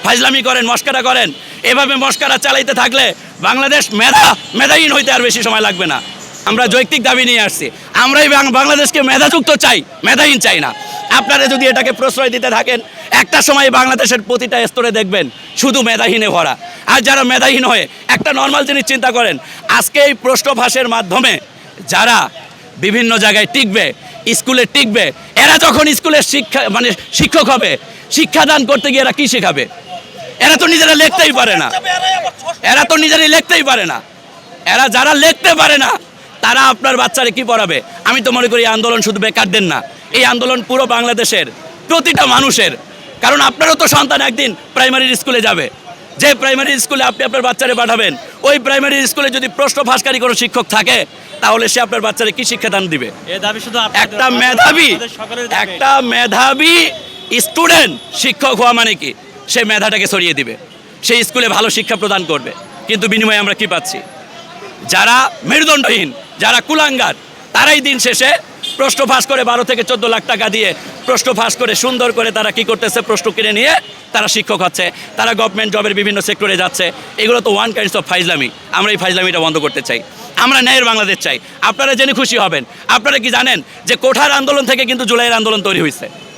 ফাজলামি করেন, মস্কারা করেন। এভাবে মস্কারা চালাইতে থাকলে বাংলাদেশ মেধাহীন হইতে আর বেশি সময় লাগবে না। আমরা যৌক্তিক দাবি নিয়ে আসছি, আমরাই বাংলাদেশকে মেধাযুক্ত চাই, মেধাহীন চাই না। আপনারা যদি এটাকে প্রশ্রয় দিতে থাকেন, একটা সময় বাংলাদেশের প্রতিটা স্তরে দেখবেন শুধু মেধাহীনে ভরা। আর যারা মেধাহীন হয়ে একটা নর্মাল জিনিস চিন্তা করেন, আজকে এই প্রশ্নভাষের মাধ্যমে যারা বিভিন্ন জায়গায় টিকবে, স্কুলে টিকবে, এরা যখন স্কুলের শিক্ষক হবে, শিক্ষাদান করতে গিয়ে এরা কি শেখাবে? এরা তো নিজেরা লিখতেই পারে না, এরা যারা লিখতে পারে না তারা আপনার বাচ্চারে কি পড়াবে? আমি তো মনে করি এই আন্দোলন শুধু বেকারদের না, এই আন্দোলন পুরো বাংলাদেশের প্রতিটা মানুষের। কারণ আপনারও তো সন্তান একদিন প্রাইমারি স্কুলে যাবে, যে প্রাইমারি স্কুলে আপনি আপনার বাচ্চারে পাঠাবেন, ওই প্রাইমারি স্কুলে যদি প্রশ্ন ফাঁসকারী কোনো শিক্ষক থাকে, তাহলে সে আপনার বাচ্চারে কি শিক্ষাদান দিবে? একটা মেধাবী স্টুডেন্ট শিক্ষক হওয়া মানে কি? সে মেধাটাকে ছড়িয়ে দিবে, সেই স্কুলে ভালো শিক্ষা প্রদান করবে। কিন্তু বিনিময়ে আমরা কি পাচ্ছি? যারা মেরুদণ্ডহীন, যারা কুলাঙ্গার, তারাই দিন শেষে প্রশ্ন ফাঁস করে 12 থেকে 14 লাখ টাকা দিয়ে প্রশ্ন ফাঁস করে সুন্দর করে তারা কি করতেছে, প্রশ্ন কিনে নিয়ে তারা শিক্ষক হচ্ছে, তারা গভর্নমেন্ট জবের বিভিন্ন সেক্টরে যাচ্ছে। এগুলো তো ওয়ান কাইন্ডস অফ ফাইজলামি। আমরা এই ফাইজলামিটা বন্ধ করতে চাই, আমরা ন্যায়ের বাংলাদেশ চাই। আপনারা জেনে খুশি হবেন, আপনারা কি জানেন যে কোঠার আন্দোলন থেকে কিন্তু জুলাইয়ের আন্দোলন তৈরি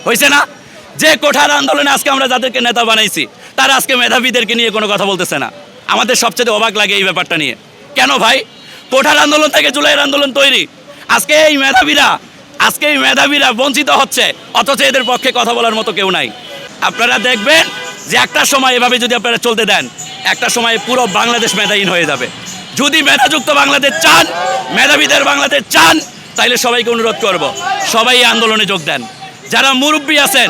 হয়েছে না? যে কোঠার আন্দোলনে আজকে আমরা যাদেরকে নেতা বানাইছি, তারা আজকে মেধাবীদেরকে নিয়ে কোনো কথা বলতেছে না। আমাদের সবচেয়ে অবাক লাগে এই ব্যাপারটা নিয়ে। কেন ভাই? কোঠার আন্দোলন থেকে জুলাইয়ের আন্দোলন তৈরি, আজকে এই মেধাবীরা বঞ্চিত হচ্ছে, অথচ এদের পক্ষে কথা বলার মতো কেউ নাই। আপনারা দেখবেন যে একটা সময় এভাবে যদি আপনারা চলতে দেন, একটা সময় পুরো বাংলাদেশ মেধাহীন হয়ে যাবে। যদি মেধাযুক্ত বাংলাদেশ চান, মেধাবীদের বাংলাদেশ চান, তাইলে সবাইকে অনুরোধ করব, সবাই এই আন্দোলনে যোগ দেন। যারা মুরব্বী আছেন,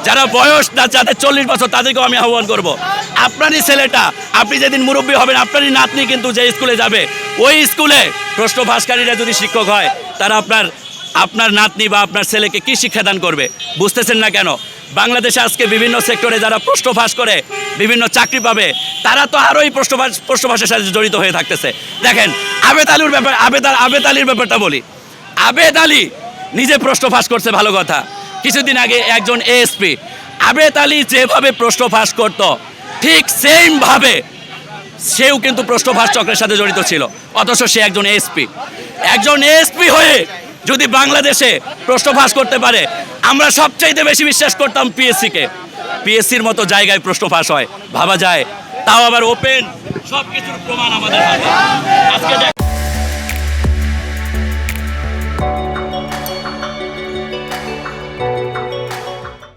যারা বয়স যাদের 40 বছর, তাদেরকেও আমি আহ্বান করব, আপনারই ছেলেটা, আপনি যেদিন মুরব্বী হবেন, আপনারই নাতনি কিন্তু যে স্কুলে যাবে, ওই স্কুলে প্রশ্ন ফাঁসকারীরা যদি শিক্ষক হয়, তারা আপনার নাতনি বা আপনার ছেলেকে কি শিক্ষাদান করবে? বুঝতেছেন না কেন? বাংলাদেশে আজকে বিভিন্ন সেক্টরে যারা প্রশ্ন ফাঁস করে বিভিন্ন চাকরি পাবে, তারা তো আরোই প্রশ্ন ফাঁসের সাথে জড়িত হয়ে থাকতেছে। দেখেন আবেদ আলীর ব্যাপারটা বলি। আবেদ আলী নিজে প্রশ্ন ফাঁস করছে, ভালো কথা। কিছুদিন আগে একজন এএসপি, আবেদ আলী যেভাবে প্রশ্ন ফাঁস করতো, ঠিক সেম ভাবে সেও কিন্তু প্রশ্ন ফাঁস চক্রের সাথে জড়িত ছিল, অথচ সে একজন এএসপি হয়ে যদি বাংলাদেশে প্রশ্ন ফাঁস করতে পারে, আমরা সবচাইতে বেশি বিশ্বাস করতাম পিএসসির মতো জায়গায় প্রশ্ন ফাঁস হয়, ভাবা যায়, তাও আবার ওপেন, সব কিছুর প্রমাণ আমাদের হাতে। আজকে